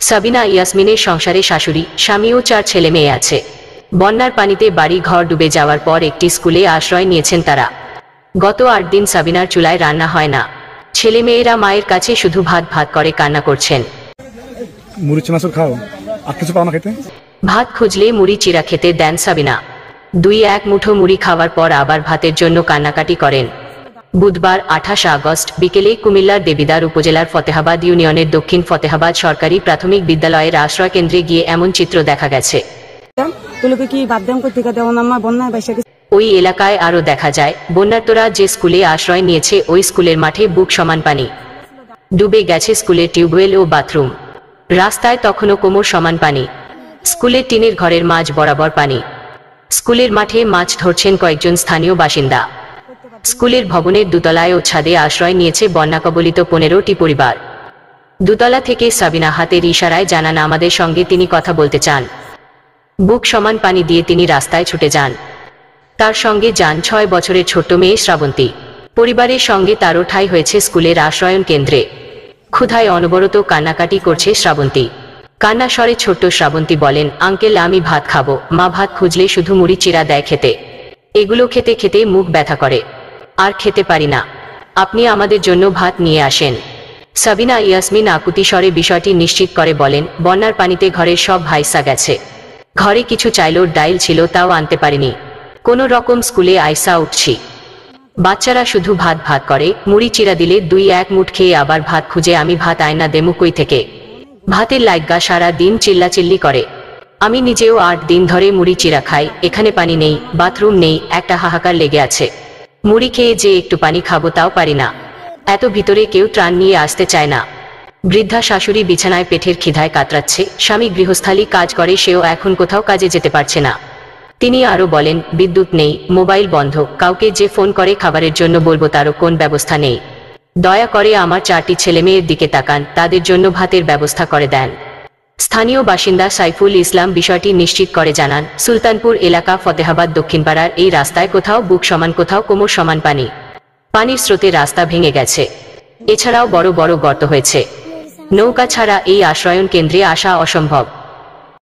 সাবিনা ইয়াসমিনের সংসারে শাশুড়ি, স্বামী ও 4 ছেলে মেয়ে আছে। বন্যার পানিতে বাড়ি ঘর ডুবে যাওয়ার পর একটি স্কুলে আশ্রয় নিয়েছেন তারা। গত 8 দিন সাবিনার চুলায় রান্না হয় না। ছেলে মেয়েরা মায়ের কাছে শুধু ভাত ভাত করে কান্না করছেন। ভাত খুঁজলে মুড়ি চিরা খেতে দেন সাবিনা। 2-1 মুঠো মুড়ি খাওয়ার পর আবার ভাতের জন্য কান্নাকাটি করেন। বুধবার 28 আগস্ট বিকেলে কুমিল্লার দেবিদ্বার উপজেলার ফতেহাবাদ ইউনিয়নের দক্ষিণ ফতেহাবাদ সরকারি প্রাথমিক বিদ্যালয়ের আশ্রয় কেন্দ্রে গিয়ে এমন চিত্র দেখা গেছে। ওই এলাকায় আরো দেখা যায়, বন্যার্তরা যে স্কুলে আশ্রয় নিয়েছে ওই স্কুলের মাঠে বুক সমান পানি। ডুবে গেছে স্কুলের টিউবওয়েল ও বাথরুম। রাস্তায় তখনও কোমর সমান পানি। স্কুলের টিনের ঘরের মাঝ বরাবর পানি। স্কুলের মাঠে মাছ ধরছেন কয়েকজন স্থানীয় বাসিন্দা। স্কুলের ভবনের দোতলায় ও ছাদে আশ্রয় নিয়েছে বন্যাকবলিত 15টি পরিবার। দোতলা থেকে সাবিনা হাতের ইশারায় জানান আমাদের সঙ্গে তিনি কথা বলতে চান। বুক সমান পানি দিয়ে তিনি রাস্তায় ছুটে যান। তার সঙ্গে যান 6 বছরের ছোট্ট মেয়ে শ্রাবন্তী। পরিবারের সঙ্গে তারও ঠাঁই হয়েছে স্কুলের আশ্রয়ন কেন্দ্রে। ক্ষুধায় অনবরত কান্নাকাটি করছে শ্রাবন্তী। কান্না স্বরে ছোট্ট শ্রাবন্তী বলেন, আঙ্কেল আমি ভাত খাবো। মা ভাত খুঁজলে শুধু মুড়ি চিরা দেয় খেতে। এগুলো খেতে খেতে মুখ ব্যথা করে, আর খেতে পারি না। আপনি আমাদের জন্য ভাত নিয়ে আসেন। সাবিনা ইয়াসমিন আকুতি স্বরে বিষয়টি নিশ্চিত করে বলেন, বন্যার পানিতে ঘরের সব ভাইসা গেছে। ঘরে কিছু চাইলোর ডাইল ছিল, তাও আনতে পারিনি। কোনো রকম স্কুলে আইসা উঠছি। বাচ্চারা শুধু ভাত ভাত করে। মুড়ি চিরা দিলে 2-1 মুঠ খেয়ে আবার ভাত খুঁজে আমি ভাত আয়না দেমু কই থেকে। ভাতের লাইগা সারা দিন চিল্লাচিল্লি করে। আমি নিজেও 8 দিন ধরে মুড়ি চিরা খাই। এখানে পানি নেই, বাথরুম নেই, একটা হাহাকার লেগে আছে। মুড়ি খেয়ে যে একটু পানি খাবো তাও পারি না। এত ভিতরে কেউ ত্রাণ নিয়ে আসতে চায় না। বৃদ্ধা শাশুড়ি বিছানায় পেটের খিদায় কাতরাচ্ছে। স্বামী গৃহস্থালী কাজ করে, সেও এখন কোথাও কাজে যেতে পারছে না। তিনি আরো বলেন, বিদ্যুৎ নেই, মোবাইল বন্ধ। কাউকে যে ফোন করে খাবারের জন্য বলবো তারও কোন ব্যবস্থা নেই। দয়া করে আমার 4টি ছেলেমেয়ের দিকে তাকান, তাদের জন্য ভাতের ব্যবস্থা করে দেন। স্থানীয় বাসিন্দা সাইফুল ইসলাম বিষয়টি নিশ্চিত করে জানান, সুলতানপুর এলাকা ফতেহাবাদ দক্ষিণপাড়ার এই রাস্তায় কোথাও বুক সমান, কোথাও কোমর সমান পানি। পানির স্রোতে রাস্তা ভেঙে গেছে। এছাড়াও বড় বড় গর্ত হয়েছে। নৌকা ছাড়া এই আশ্রয়ন কেন্দ্রে আসা অসম্ভব।